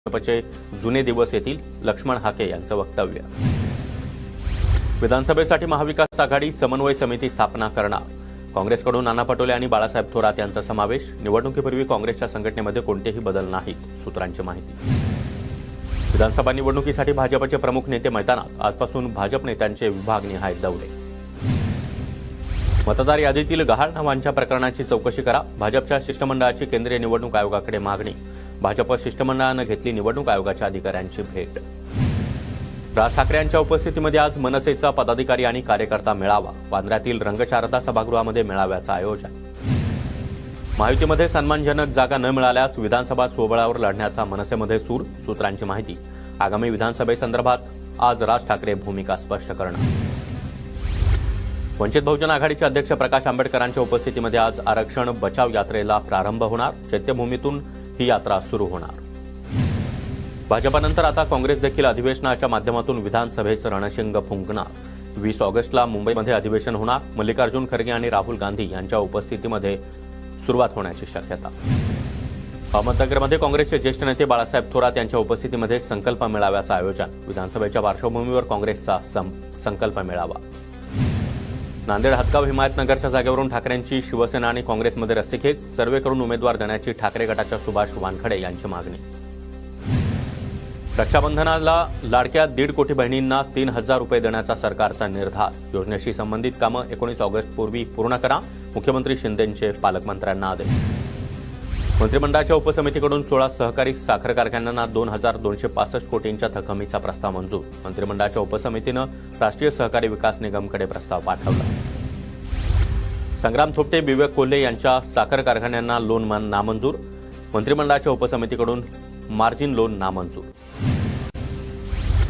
भाजपचे जुने दिवस येतील, लक्ष्मण हाके यांचं वक्तव्य. विधानसभेसाठी महाविकास आघाडी समन्वय समिती स्थापना करणार. काँग्रेसकडून नाना पटोले आणि बाळासाहेब थोरात यांचा समावेश. निवडणुकीपूर्वी काँग्रेसच्या संघटनेमध्ये कोणतेही बदल नाहीत, सूत्रांची माहिती. विधानसभा निवडणुकीसाठी भाजपचे प्रमुख नेते मैदानात. आजपासून भाजप नेत्यांचे विभागनिहाय दौरे. मतदार यादीतील गहाळ नावांच्या प्रकरणाची चौकशी करा. भाजपच्या शिष्टमंडळाची केंद्रीय निवडणूक आयोगाकडे मागणी. भाजप शिष्टमंडळानं घेतली निवडणूक आयोगाच्या अधिकाऱ्यांची भेट. राज ठाकरे यांच्या उपस्थितीमध्ये आज मनसेचा पदाधिकारी आणि कार्यकर्ता मेळावा. वांद्र्यातील रंगशारदा सभागृहामध्ये मेळाव्याचं आयोजन. महायुतीमध्ये सन्मानजनक जागा न मिळाल्यास विधानसभा स्वबळावर लढण्याचा मनसेमध्ये सूर, सूत्रांची माहिती. आगामी विधानसभेसंदर्भात आज राज ठाकरे भूमिका स्पष्ट करणार. वंचित बहुजन आघाडीचे अध्यक्ष प्रकाश आंबेडकरांच्या उपस्थितीमध्ये आज आरक्षण बचाव यात्रेला प्रारंभ होणार. चैत्यभूमीतून ही यात्रा सुरू होणार. भाजपानंतर आता काँग्रेस देखील अधिवेशनाच्या माध्यमातून विधानसभेचं रणशिंग फुंकणार. 20 ऑगस्टला मुंबईमध्ये अधिवेशन होणार. मल्लिकार्जुन खरगे आणि राहुल गांधी यांच्या उपस्थितीमध्ये सुरुवात होण्याची शक्यता. अहमदनगरमध्ये काँग्रेसचे ज्येष्ठ नेते बाळासाहेब थोरात यांच्या उपस्थितीमध्ये संकल्प मेळाव्याचं आयोजन. विधानसभेच्या पार्श्वभूमीवर काँग्रेसचा संकल्प मेळावा. नांदेड हदगाव हिमायतनगरच्या जागेवरून ठाकरेंची शिवसेना आणि काँग्रेसमध्ये रस्सीखेच. सर्वे करून उमेदवार देण्याची ठाकरे गटाच्या सुभाष वानखडे यांची मागणी. रक्षाबंधनाला लाडक्या 1.5 कोटी बहिणींना 3,000 रुपये देण्याचा सरकारचा निर्धार. योजनेशी संबंधित कामं 19 ऑगस्टपूर्वी पूर्ण करा. मुख्यमंत्री शिंदेंचे पालकमंत्र्यांना आदेश. मंत्रिमंडळाच्या उपसमितीकडून 16 सहकारी साखर कारखान्यांना 2,265 कोटींच्या थकमीचा प्रस्ताव मंजूर. मंत्रिमंडळाच्या उपसमितीनं राष्ट्रीय सहकारी विकास निगमकडे प्रस्ताव पाठवला. संग्राम थोपटे, विवेक कोल्हे यांच्या साखर कारखान्यांना लोन नामंजूर. मंत्रिमंडळाच्या उपसमितीकडून मार्जिन लोन नामंजूर.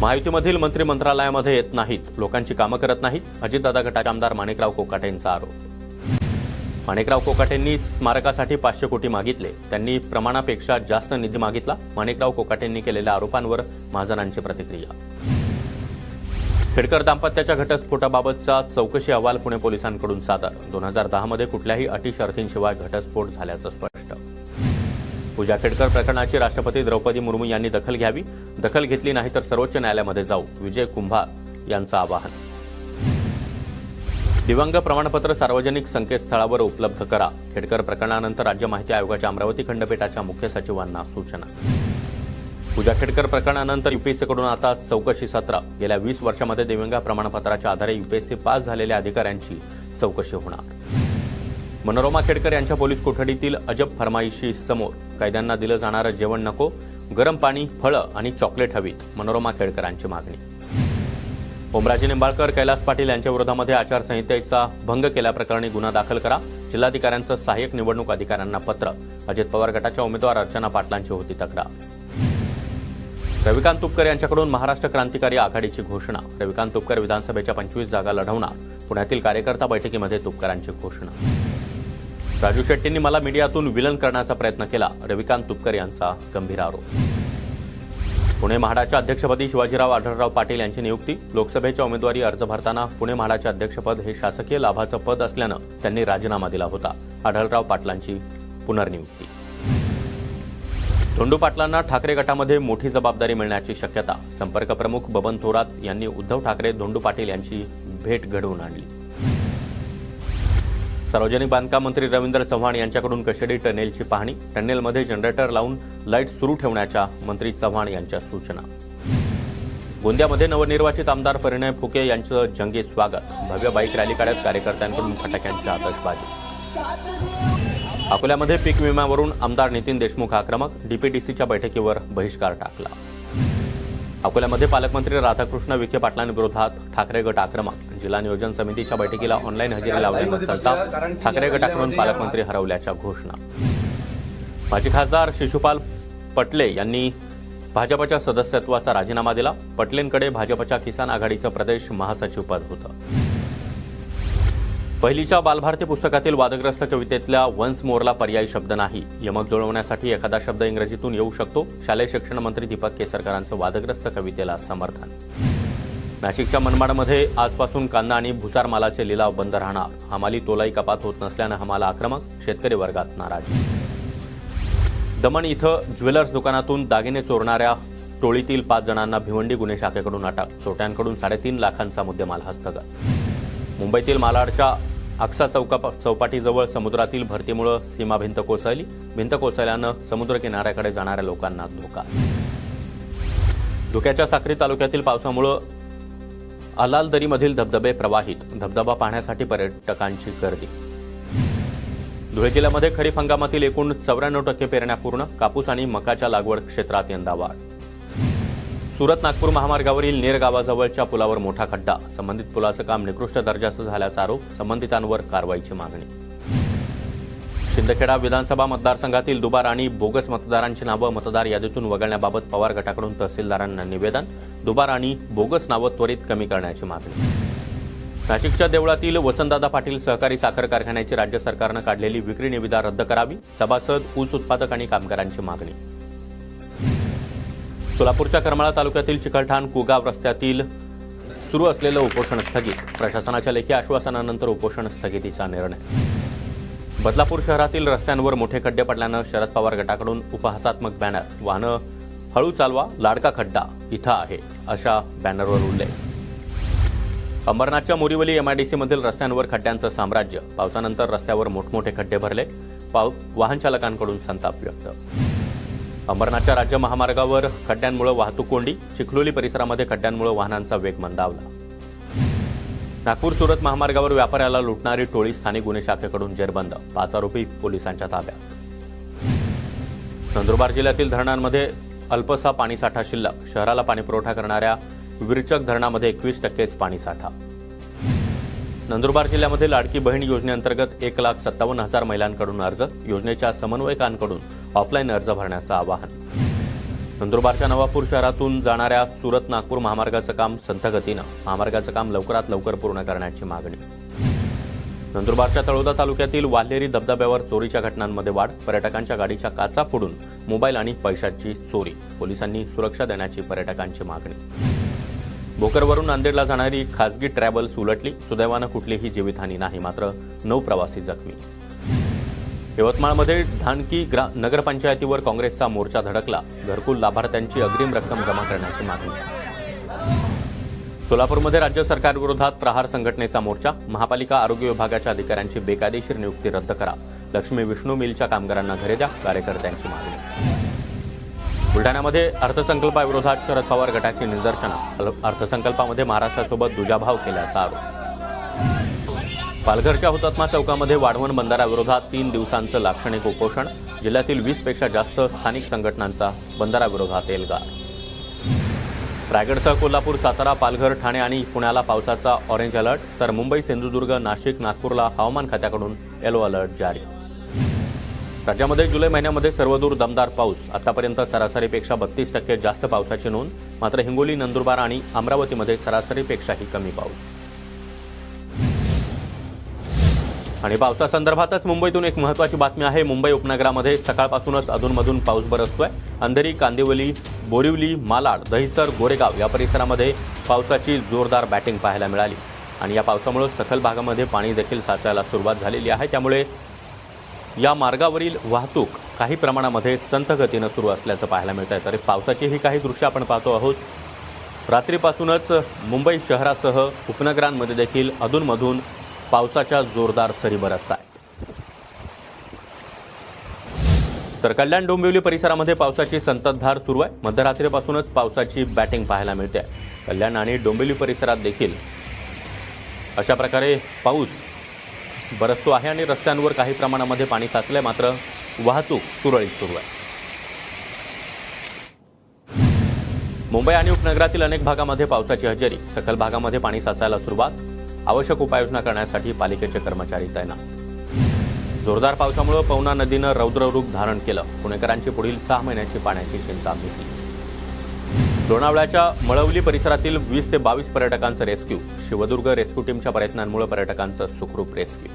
महायुतीमधील मंत्री मंत्रालयामध्ये येत नाहीत, लोकांची कामं करत नाहीत. अजितदादा गटाचे आमदार माणिकराव कोकाटेंचा आरोप. माणिकराव कोकाटेंनी स्मारकासाठी 500 कोटी मागितले. त्यांनी प्रमाणापेक्षा जास्त निधी मागितला. माणिकराव कोकाटेंनी केलेल्या आरोपांवर महाजनांची प्रतिक्रिया. खेडकर दाम्पत्याच्या घटस्फोटाबाबतचा चौकशी अहवाल पुणे पोलिसांकडून सादर. 2010 मध्ये कुठल्याही अटी शर्थींशिवाय घटस्फोट झाल्याचं स्पष्ट. पूजा खेडकर प्रकरणाची राष्ट्रपती द्रौपदी मुर्मू यांनी दखल घ्यावी. दखल घेतली नाही तर सर्वोच्च न्यायालयामध्ये जाऊ, विजय कुंभार यांचं आवाहन. दिव्यांग प्रमाणपत्र सार्वजनिक संकेतस्थळावर उपलब्ध करा. खेडकर प्रकरणानंतर राज्य माहिती आयोगाच्या अमरावती खंडपीठाच्या मुख्य सचिवांना सूचना. पूजा खेडकर प्रकरणानंतर यूपीएससीकडून आता चौकशी सत्र. गेल्या 20 वर्षांमध्ये दिव्यांग प्रमाणपत्राच्या आधारे यूपीएससी पास झालेल्या अधिकाऱ्यांची चौकशी होणार. मनोरमा खेडकर यांच्या पोलीस कोठडीतील अजब फरमाईशी समोर. कैद्यांना दिलं जाणारं जेवण नको, गरम पाणी, फळं आणि चॉकलेट हवीत. मनोरमा खेडकरांची मागणी. ओमराजे निंबाळकर, कैलास पाटील यांच्या विरोधामध्ये आचारसंहितेचा भंग केल्याप्रकरणी गुन्हा दाखल करा. जिल्हाधिकाऱ्यांचं सहाय्यक निवडणूक अधिकाऱ्यांना पत्र. अजित पवार गटाच्या उमेदवार अर्चना पाटलांची होती तक्रार. रविकांत तुपकर यांच्याकडून महाराष्ट्र क्रांतिकारी आघाडीची घोषणा. रविकांत तुपकर विधानसभेच्या 25 जागा लढवणार. पुण्यातील कार्यकर्ता बैठकीमध्ये तुपकरांची घोषणा. राजू शेट्टींनी मला मीडियातून विलन करण्याचा प्रयत्न केला. रविकांत तुपकर यांचा गंभीर आरोप. पुणे म्हाडाच्या अध्यक्षपदी शिवाजीराव आढळराव पाटील यांची नियुक्ती. लोकसभेच्या उमेदवारी अर्ज भरताना पुणे म्हाडाचे अध्यक्षपद हे शासकीय लाभाचं पद असल्यानं त्यांनी राजीनामा दिला होता. आढळराव पाटलांची पुनर्नियुक्ती. धोंडू पाटलांना ठाकरे गटामध्ये मोठी जबाबदारी मिळण्याची शक्यता. संपर्क प्रमुख बबन थोरात यांनी उद्धव ठाकरे, धोंडू पाटील यांची भेट घडवून आणली. सार्वजनिक बांधकाम मंत्री रवींद्र चव्हाण यांच्याकडून कशेडी टनेलची पाहणी. टनेलमध्ये जनरेटर लावून लाईट सुरू ठेवण्याच्या मंत्री चव्हाण यांच्या सूचना. गोंदियामध्ये नवनिर्वाचित आमदार परिणय फुके यांचं जंगी स्वागत. भव्य बाईक रॅली काढत कार्यकर्त्यांकडून फटाक्यांची आतषबाजी. अकोल्यामध्ये पीक विम्यावरून आमदार नितीन देशमुख आक्रमक. डीपीडीसीच्या बैठकीवर बहिष्कार टाकला. अकोल्यामध्ये पालकमंत्री राधाकृष्ण विखे पाटलांविरोधात ठाकरे गट आक्रमक. जिल्हा नियोजन समितीच्या बैठकीला ऑनलाईन हजेरी लावल्यानं संताप. ठाकरे गटाकडून पालकमंत्री हरवल्याच्या घोषणा. माजी खासदार शिशुपाल पटले यांनी भाजपच्या सदस्यत्वाचा राजीनामा दिला. पटलेंकडे भाजपच्या किसान आघाडीचं प्रदेश महासचिवपद होतं. पहिलीच्या बालभारती पुस्तकातील वादग्रस्त कवितेतल्या वन्स मोरला पर्यायी शब्द नाही. यमक जुळवण्यासाठी एखादा शब्द इंग्रजीतून येऊ शकतो. शालेय शिक्षण मंत्री दीपक केसरकरांचं वादग्रस्त कवितेला समर्थन. नाशिकच्या मनमाडमध्ये आजपासून कांदा आणि भुसार मालाचे लिलाव बंद राहणार. हमाली तोलाई कपात होत नसल्यानं हमाला आक्रमक. शेतकरी वर्गात नाराजी. दमण इथं ज्वेलर्स दुकानातून दागिने चोरणाऱ्या टोळीतील 5 जणांना भिवंडी गुन्हे शाखेकडून अटक. चोरट्यांकडून 3.5 लाखांचा मुद्देमाल हस्तगत. मुंबईतील मालाडच्या आक्सा चौपाटीजवळ समुद्रातील भरतीमुळे सीमा भिंत कोसळली. भिंत कोसळल्यानं समुद्र किनाऱ्याकडे जाणाऱ्या लोकांना धोका. धोक्याच्या साक्री तालुक्यातील पावसामुळे अलालदरीमधील धबधबे प्रवाहित. धबधबा पाहण्यासाठी पर्यटकांची गर्दी. धुळे जिल्ह्यामध्ये खरीप हंगामातील एकूण 94% पेरण्या पूर्ण. कापूस आणि मकाच्या लागवड क्षेत्रात यंदा वाढ. सुरत नागपूर महामार्गावरील नेर गावाजवळच्या पुलावर मोठा खड्डा. संबंधित पुलाचं काम निकृष्ट दर्जाचं झाल्याचा आरोप. संबंधितांवर कारवाईची मागणी. शिंदखेडा विधानसभा मतदारसंघातील दुबार आणि बोगस मतदारांची नावं मतदार यादीतून वगळण्याबाबत पवार गटाकडून तहसीलदारांना निवेदन. दुबार आणि बोगस नावं त्वरित कमी करण्याची मागणी. नाशिकच्या देवळातील वसंतदादा पाटील सहकारी साखर कारखान्याची राज्य सरकारनं काढलेली विक्री निविदा रद्द करावी. सभासद, ऊस उत्पादक आणि कामगारांची मागणी. सोलापूरच्या करमाळा तालुक्यातील चिकलठाण कुगाव रस्त्यातील सुरू असलेलं उपोषण स्थगित. प्रशासनाच्या लेखी आश्वासनानंतर उपोषण स्थगितीचा निर्णय. बदलापूर शहरातील रस्त्यांवर मोठे खड्डे पडल्यानं शरद पवार गटाकडून उपहासात्मक बॅनर. वाहनं हळू चालवा, लाडका खड्डा इथं आहे अशा बॅनरवर उल्लेख. अंबरनाथच्या मोरीवली एमआयडीसीमधील रस्त्यांवर खड्ड्यांचं साम्राज्य. पावसानंतर रस्त्यावर मोठमोठे खड्डे भरले. वाहन चालकांकडून संताप व्यक्त. अंबरनाथच्या राज्य महामार्गावर खड्ड्यांमुळे वाहतूक कोंडी. चिखलोली परिसरामध्ये खड्ड्यांमुळे वाहनांचा वेग मंदावला. नागपूर सुरत महामार्गावर व्यापाऱ्याला लुटणारी टोळी. स्थानिक गुन्हे शाखेकडून जेरबंद. 5 आरोपी पोलिसांच्या ताब्यात. नंदुरबार जिल्ह्यातील धरणांमध्ये अल्पसा पाणीसाठा शिल्लक. शहराला पाणीपुरवठा करणाऱ्या विरचक धरणामध्ये 21%च पाणीसाठा. नंदुरबार जिल्ह्यामध्ये लाडकी बहीण योजनेअंतर्गत 1,57,000 महिलांकडून अर्ज. योजनेच्या समन्वयकांकडून ऑफलाईन अर्ज भरण्याचं आवाहन. नंदुरबारच्या नवापूर शहरातून जाणाऱ्या सुरत नागपूर महामार्गाचं काम संथ गतीनं. महामार्गाचं काम लवकरात लवकर पूर्ण करण्याची मागणी. नंदुरबारच्या तळोदा तालुक्यातील वाल्हेरी धबधब्यावर चोरीच्या घटनांमध्ये वाढ. पर्यटकांच्या गाडीच्या काचा फोडून मोबाईल आणि पैशाची चोरी. पोलिसांनी सुरक्षा देण्याची पर्यटकांची मागणी. भोकरवरून नांदेडला जाणारी खासगी ट्रॅव्हल्स उलटली. सुदैवानं कुठलीही जीवितहानी नाही, मात्र 9 प्रवासी जखमी. यवतमाळमध्ये धानकी नगरपंचायतीवर काँग्रेसचा मोर्चा धडकला. घरकुल लाभार्थ्यांची अग्रिम रक्कम जमा करण्याची मागणी. सोलापूरमध्ये राज्य सरकारविरोधात प्रहार संघटनेचा मोर्चा. महापालिका आरोग्य विभागाच्या अधिकाऱ्यांची बेकायदेशीर नियुक्ती रद्द करा. लक्ष्मी विष्णू मिलच्या कामगारांना घरे द्या. कार्यकर्त्यांची मागणी. बुलढाण्यामध्ये अर्थसंकल्पाविरोधात शरद पवार गटाची निदर्शनं. अर्थसंकल्पामध्ये महाराष्ट्रासोबत दुजाभाव केल्याचा आरोप. पालघरच्या हुतात्मा चौकामध्ये वाढवण बंधाऱ्याविरोधात 3 दिवसांचं लाक्षणिक उपोषण. जिल्ह्यातील 20पेक्षा जास्त स्थानिक संघटनांचा बंधाऱ्याविरोधात एल्गार. रायगडसह कोल्हापूर, सातारा, पालघर, ठाणे आणि पुण्याला पावसाचा ऑरेंज अलर्ट. तर मुंबई, सिंधुदुर्ग, नाशिक, नागपूरला हवामान खात्याकडून येलो अलर्ट जारी. राज्यामध्ये जुलै महिन्यामध्ये सर्वदूर दमदार पाऊस. आतापर्यंत सरासरीपेक्षा 32% जास्त पावसाची नोंद. मात्र हिंगोली, नंदुरबार आणि अमरावतीमध्ये सरासरीपेक्षाही कमी पाऊस. आणि पावसासंदर्भातच मुंबईतून एक महत्त्वाची बातमी आहे. मुंबई उपनगरामध्ये सकाळपासूनच अधूनमधून पाऊस बरसतोय. अंधेरी, कांदिवली, बोरिवली, मालाड, दहिसर, गोरेगाव या परिसरामध्ये पावसाची जोरदार बॅटिंग पाहायला मिळाली. आणि या पावसामुळे सखल भागामध्ये पाणी देखील साचायला सुरुवात झालेली आहे. त्यामुळे या मार्गावरील वाहतूक काही प्रमाणामध्ये संथ गतीनं सुरू असल्याचं पाहायला मिळत आहे. तर पावसाची ही काही दृश्य आपण पाहतो आहोत. रात्रीपासूनच मुंबई शहरासह उपनगरांमध्ये देखील अधूनमधून पावसाच्या जोरदार सरी बरसत आहेत. तर कल्याण, डोंबिवली परिसरामध्ये पावसाची संततधार सुरू आहे. मध्यरात्रीपासूनच पावसाची बॅटिंग पाहायला मिळते. कल्याण आणि डोंबिवली परिसरात देखील अशा प्रकारे पाऊस बरसतो आहे आणि रस्त्यांवर काही प्रमाणामध्ये पाणी साचलंय. मात्र वाहतूक सुरळीत सुरू आहे. मुंबई आणि उपनगरातील अनेक भागामध्ये पावसाची हजेरी. सखल भागामध्ये पाणी साचायला सुरुवात. आवश्यक उपाययोजना करण्यासाठी पालिकेचे कर्मचारी तैनात. जोरदार पावसामुळे पवना नदीनं रौद्ररूप धारण केलं. पुणेकरांची पुढील 6 महिन्याची पाण्याची चिंता मिटली. लोणावळ्याच्या मळवली परिसरातील 20 ते 22 पर्यटकांचं रेस्क्यू. शिवदुर्ग रेस्क्यू टीमच्या प्रयत्नांमुळे पर्यटकांचं सुखरूप रेस्क्यू.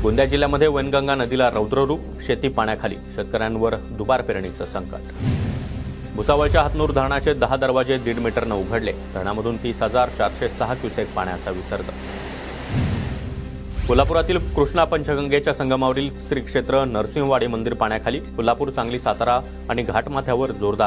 गोंदिया जिल्ह्यामध्ये वैनगंगा नदीला रौद्ररूप. शेती पाण्याखाली. शेतकऱ्यांवर दुबार पेरणीचं संकट. भुसावळच्या हातनूर धरणाचे 10 दरवाजे 1.5 मीटरनं उघडले. धरणामधून 30,406 क्युसेक पाण्याचा विसर्ग. कोल्हापुरातील कृष्णा पंचगंगेच्या संगमावरील श्री क्षेत्र नरसिंहवाडी मंदिर पाण्याखाली. कोल्हापूर, सांगली, सातारा आणि घाटमाथ्यावर जोरदार